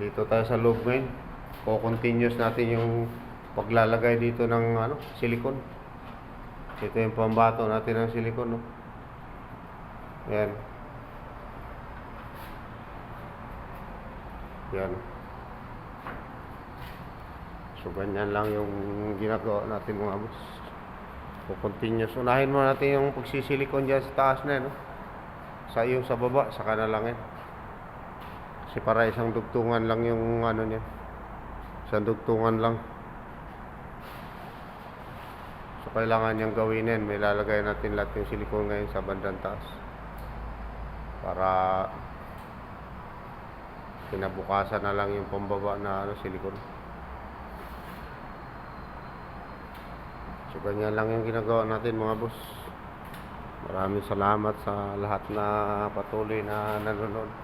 Dito tayo sa loob ngayon. Co-continuous natin yung paglalagay dito ng silicone. Ito yung pambato natin ng silicone, no? Yan. Yan. So, ganyan lang yung ginagawa natin mga boss. Co-continuous. Unahin mo natin yung pagsisilikon dyan sa taas na, no? Sa yung sa baba, saka na lang yan. Kasi para isang dugtungan lang yung niya. Isang dugtungan lang. So, kailangan niyang gawin yan. May lalagay natin lahat yung silikon ngayon sa bandang taas. Para kinabukasan na lang yung pambaba na silikon. So, ganyan lang yung ginagawa natin mga boss. Maraming salamat sa lahat na patuloy na nanonood.